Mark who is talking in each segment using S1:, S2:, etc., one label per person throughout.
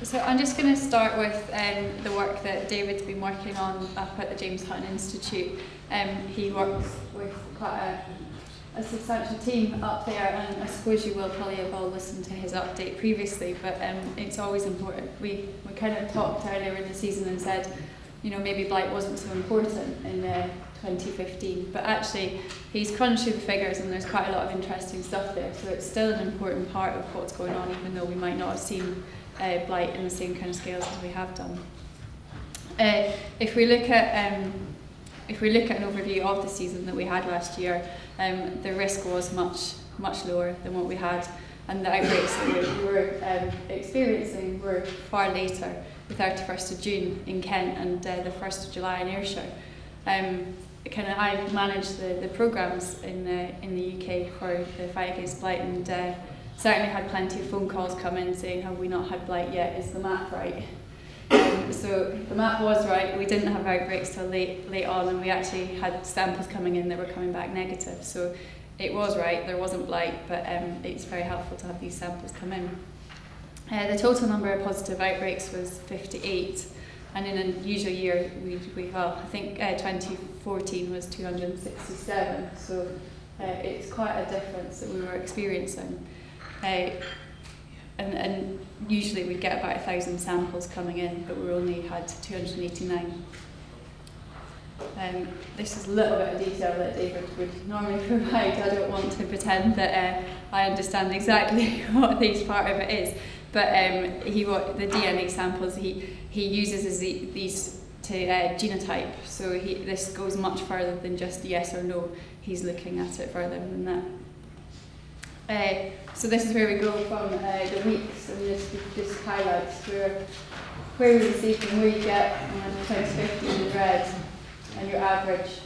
S1: So I'm just going to start with the work that David's been working on up at the James Hutton Institute. He works with quite a substantial team up there, and I suppose you will probably have all listened to his update previously, but it's always important. We kind of talked earlier in the season and said, you know, maybe Blight wasn't so important in 2015, but actually he's crunched through the figures and there's quite a lot of interesting stuff there, so it's still an important part of what's going on, even though we might not have seen Blight in the same kind of scales as we have done. If we look at an overview of the season that we had last year, the risk was much lower than what we had, and the outbreaks that we were experiencing were far later, the 31st of June in Kent and the 1st of July in Ayrshire. I managed the programmes in the UK for the fight against Blight, and certainly had plenty of phone calls come in saying, have we not had Blight yet, is the map right? So the map was right, we didn't have outbreaks till late on, and we actually had samples coming in that were coming back negative, so it was right, there wasn't Blight, but it's very helpful to have these samples come in. The total number of positive outbreaks was 58, and in an usual year, I think 2014 was 267, so it's quite a difference that we were experiencing. And usually we'd get about 1,000 samples coming in, but we only had 289. This is a little bit of detail that David would normally provide. I don't want to pretend that I understand exactly what this part of it is, but the DNA samples he uses these to genotype, so this goes much further than just yes or no. He's looking at it further than that. So this is where we go from the weeks, and this just highlights where we receive and where you get 2015 in red, and your averages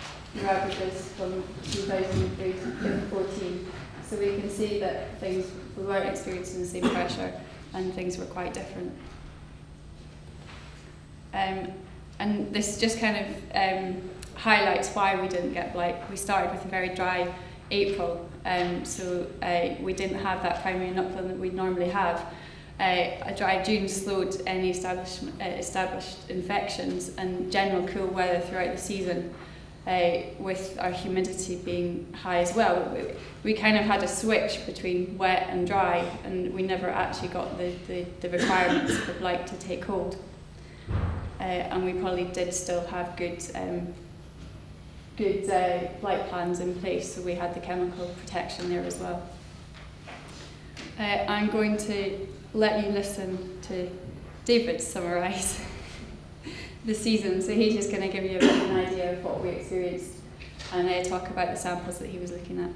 S1: from 2003 to 2014. So we can see that we weren't experiencing the same pressure, and things were quite different. And this just kind of highlights why we didn't get Blight. We started with a very dry April, so we didn't have that primary inoculum that we'd normally have. A dry June slowed any established infections, and general cool weather throughout the season, with our humidity being high as well. We kind of had a switch between wet and dry, and we never actually got the requirements for Blight to take hold. And we probably did still have good Blight plans in place, so we had the chemical protection there as well. I'm going to let you listen to David summarise the season, so he's just going to give you a bit of an idea of what we experienced and talk about the samples that he was looking at.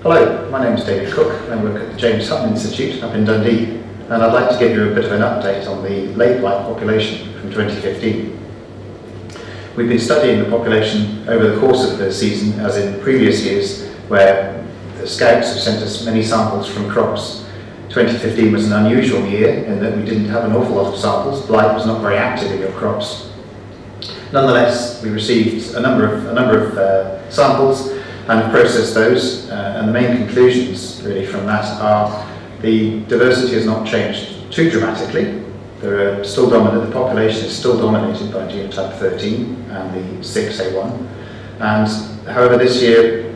S2: Hello, my name is David Cook. I work at the James Hutton Institute up in Dundee, and I'd like to give you a bit of an update on the late Blight population from 2015. We've been studying the population over the course of the season, as in previous years, where the scouts have sent us many samples from crops. 2015 was an unusual year in that we didn't have an awful lot of samples. Blight was not very active in your crops. Nonetheless, we received a number of samples and have processed those, and the main conclusions really from that are the diversity has not changed too dramatically. The population is still dominated by genotype 13 and the 6A1, and however this year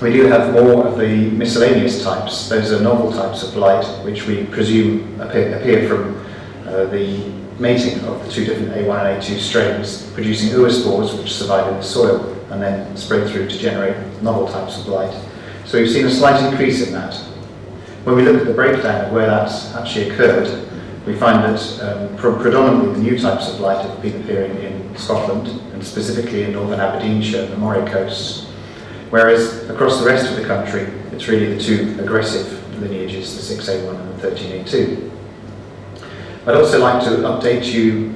S2: we do have more of the miscellaneous types. Those are novel types of blight which we presume appear from the mating of the two different A1 and A2 strains, producing oospores which survive in the soil and then spread through to generate novel types of blight. So we've seen a slight increase in that. When we look at the breakdown of where that's actually occurred, we find that predominantly the new types of blight have been appearing in Scotland, and specifically in northern Aberdeenshire and the Moray coasts, whereas across the rest of the country it's really the two aggressive lineages, the 6A1 and the 13A2. I'd also like to update you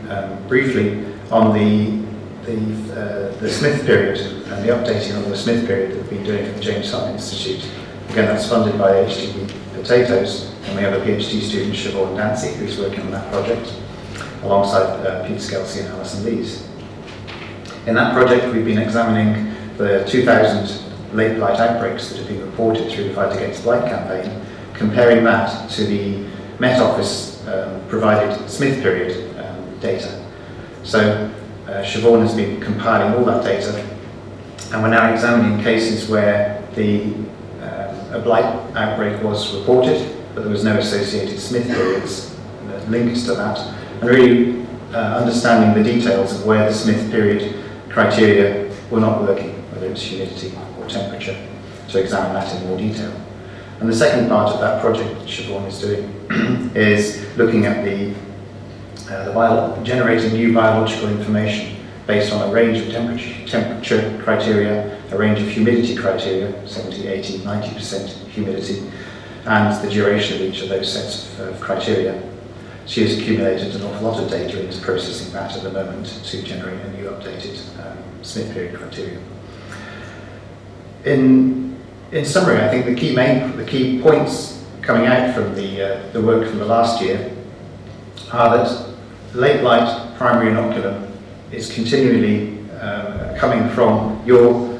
S2: briefly on the Smith period and the updating on the Smith period that we've been doing at the James Hutton Institute. Again, that's funded by AHDB Potatoes, and we have a PhD student, Siobhan Dancy, who's working on that project, alongside Pete Skelsey and Alison Lees. In that project, we've been examining the 2,000 late blight outbreaks that have been reported through the Fight Against Blight campaign, comparing that to the Met Office provided Smith period data. So Siobhan has been compiling all that data, and we're now examining cases where a blight outbreak was reported, but there was no associated Smith periods linked to that, and really understanding the details of where the Smith period criteria were not working, whether it's humidity or temperature, to examine that in more detail. And the second part of that project that Siobhan is doing is looking at generating new biological information based on a range of temperature criteria, a range of humidity criteria, 70, 80, 90% humidity, and the duration of each of those sets of criteria. She has accumulated an awful lot of data and is processing that at the moment to generate a new updated Smith period criteria. In summary, I think the key points coming out from the work from the last year are that late blight primary inoculum is continually coming from your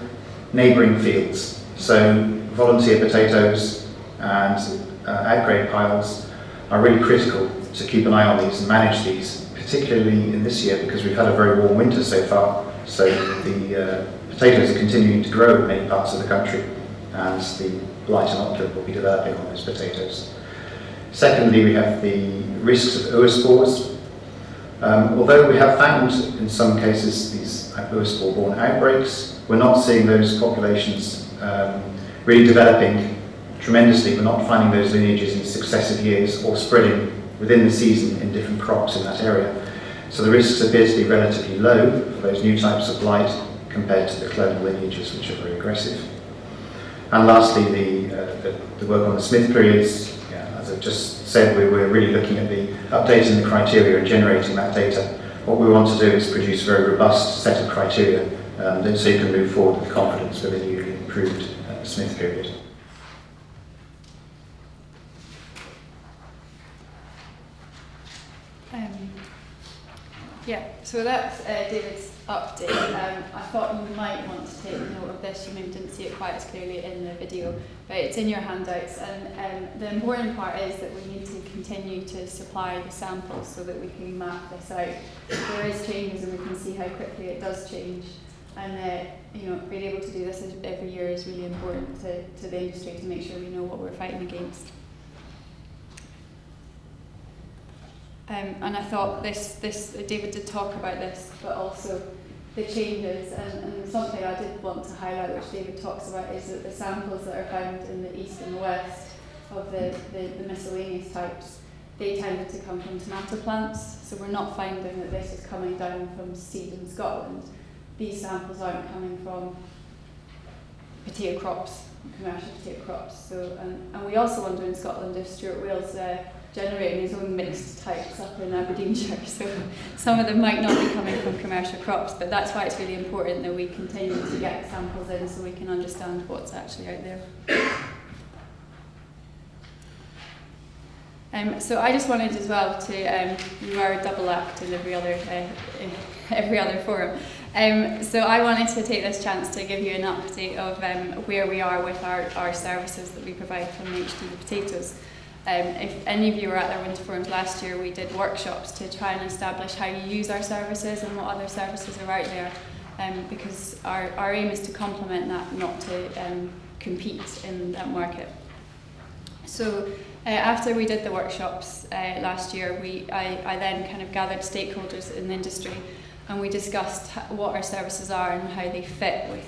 S2: neighbouring fields. So volunteer potatoes and outgrade piles are really critical to keep an eye on these and manage these, particularly in this year because we've had a very warm winter so far. So the potatoes are continuing to grow in many parts of the country, and the blight inoculum will be developing on those potatoes. Secondly, we have the risks of oospores. Although we have found in some cases these oospore-borne outbreaks, we're not seeing those populations really developing tremendously. We're not finding those lineages in successive years or spreading within the season in different crops in that area. So the risks appear to be relatively low for those new types of blight compared to the clonal lineages, which are very aggressive. And lastly, the work on the Smith periods. As I've just said, we're really looking at updating the criteria and generating that data. What we want to do is produce a very robust set of criteria so you can move forward with confidence with a newly improved Smith period.
S1: So that's David's update. I thought you might want to take note of this. You maybe didn't see it quite as clearly in the video, but it's in your handouts. And the important part is that we need to continue to supply the samples so that we can map this out. There is changes, and we can see how quickly it does change. And being able to do this every year is really important to the industry to make sure we know what we're fighting against. And I thought David did talk about this, but also the changes, and something I did want to highlight, which David talks about, is that the samples that are found in the east and the west of the miscellaneous types, they tended to come from tomato plants, so we're not finding that this is coming down from seed in Scotland. These samples aren't coming from potato crops, commercial potato crops. So, and we also wonder in Scotland if Stuart Wales generating his own mixed types up in Aberdeenshire, so some of them might not be coming from commercial crops, but that's why it's really important that we continue to get samples in so we can understand what's actually out there. So I just wanted as well to, we were a double act in every other forum. So I wanted to take this chance to give you an update of where we are with our services that we provide from AHDB potatoes. If any of you were at our winter forums last year, we did workshops to try and establish how you use our services and what other services are out there, because our aim is to complement that, not to compete in that market. So after we did the workshops last year, I then kind of gathered stakeholders in the industry, and we discussed what our services are and how they fit with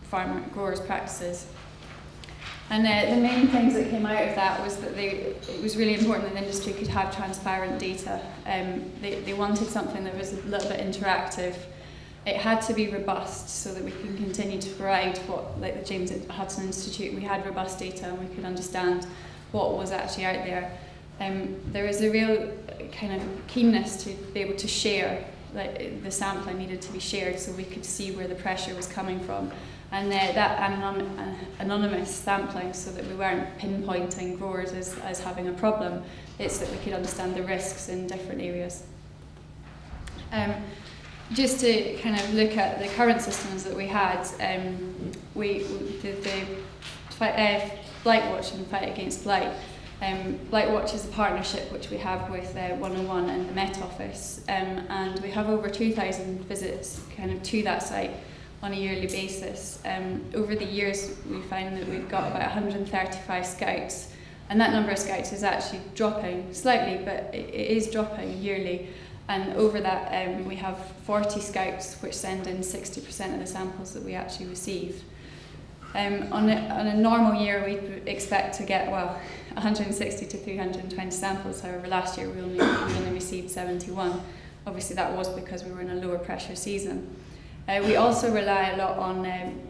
S1: farmer growers' practices. And the main things that came out of that was that it was really important that the industry could have transparent data. They wanted something that was a little bit interactive. It had to be robust so that we can continue to provide what, like the James Hudson Institute, we had robust data and we could understand what was actually out there. There was a real kind of keenness to be able to share, like the sampling needed to be shared so we could see where the pressure was coming from. And that anonymous sampling, so that we weren't pinpointing growers as having a problem, it's that we could understand the risks in different areas. just to kind of look at the current systems that we had, Blight Watch and Fight Against Blight. Blight Watch is a partnership which we have with 101 and the Met Office, and we have over 2,000 visits kind of to that site on a yearly basis. Over the years we find that we've got about 135 scouts, and that number of scouts is actually dropping slightly, but it is dropping yearly. And over that we have 40 scouts which send in 60% of the samples that we actually receive. On a normal year we'd expect to get 160 to 320 samples. However, last year we only received 71. Obviously that was because we were in a lower pressure season. We also rely a lot on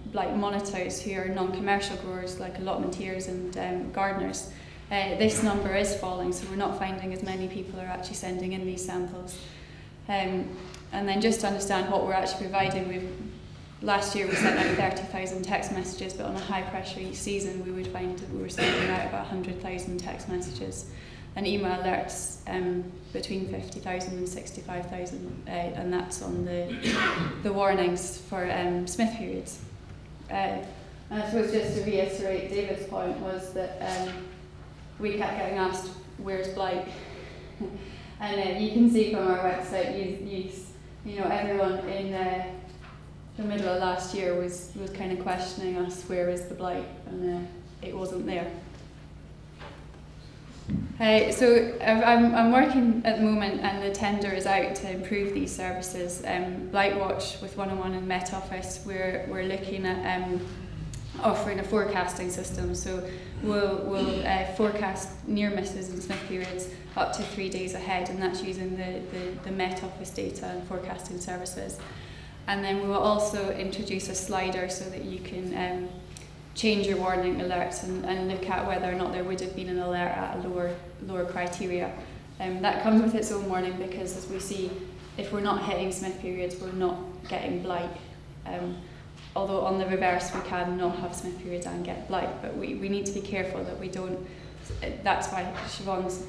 S1: blight monitors who are non-commercial growers like allotmenteers and gardeners. This number is falling, so we're not finding as many people are actually sending in these samples. And then just to understand what we're actually providing, last year we sent out 30,000 text messages, but on a high pressure each season we would find that we were sending out about 100,000 text messages and email alerts between 50,000 and 65,000, and that's on the warnings for Smith periods. And I suppose just to reiterate David's point was that we kept getting asked, where's Blight? And you can see from our website, you know, everyone in the middle of last year was kind of questioning us, where is the Blight? And it wasn't there. So I'm working at the moment, and the tender is out to improve these services. Blight Watch with 101 and Met Office, we're looking at offering a forecasting system. So we'll forecast near misses and Smith periods up to 3 days ahead, and that's using the Met Office data and forecasting services. And then we will also introduce a slider so that you can change your warning alerts and look at whether or not there would have been an alert at a lower criteria. That comes with its own warning, because as we see, if we're not hitting Smith periods, we're not getting blight. Although on the reverse we can not have Smith periods and get blight, but we need to be careful that we don't. That's why Siobhan's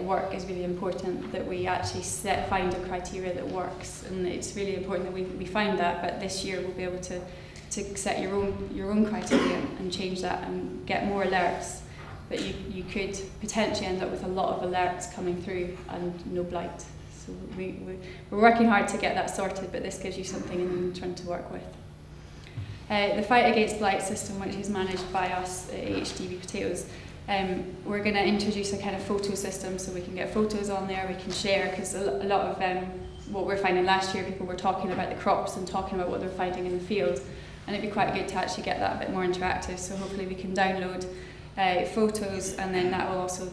S1: work is really important, that we actually find a criteria that works, and it's really important that we find that. But this year we'll be able to set your own criteria and change that and get more alerts. But you could potentially end up with a lot of alerts coming through and no blight. So we're working hard to get that sorted, but this gives you something in the trying to work with. The Fight Against Blight system, which is managed by us at AHDB Potatoes, we're going to introduce a kind of photo system, so we can get photos on there, we can share, because a lot of what we're finding last year, people were talking about the crops and talking about what they're finding in the field, and it'd be quite good to actually get that a bit more interactive. So hopefully we can download photos, and then that will also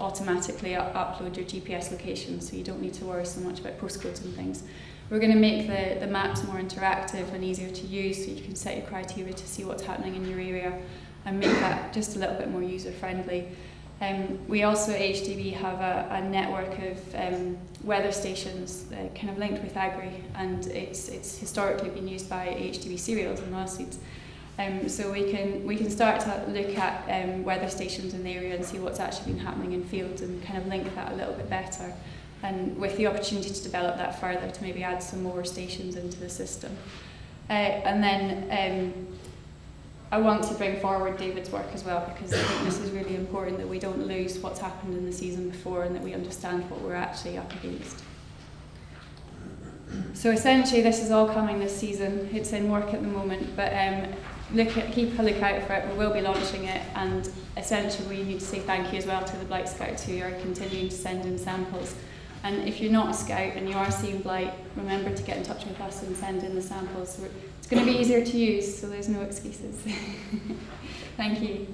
S1: automatically upload your GPS location, so you don't need to worry so much about postcodes and things. We're going to make the maps more interactive and easier to use, so you can set your criteria to see what's happening in your area and make that just a little bit more user friendly. We also at AHDB have a network of weather stations kind of linked with Agri, and it's historically been used by AHDB cereals and oilseeds. So we can start to look at weather stations in the area and see what's actually been happening in fields, and kind of link that a little bit better, and with the opportunity to develop that further, to maybe add some more stations into the system. And then I want to bring forward David's work as well, because I think this is really important, that we don't lose what's happened in the season before, and that we understand what we're actually up against. So essentially this is all coming this season. It's in work at the moment, but keep a lookout for it. We will be launching it, and essentially we need to say thank you as well to the Blight Scouts who are continuing to send in samples. And if you're not a scout and you are seeing blight, remember to get in touch with us and send in the samples. It's going to be easier to use, so there's no excuses. Thank you.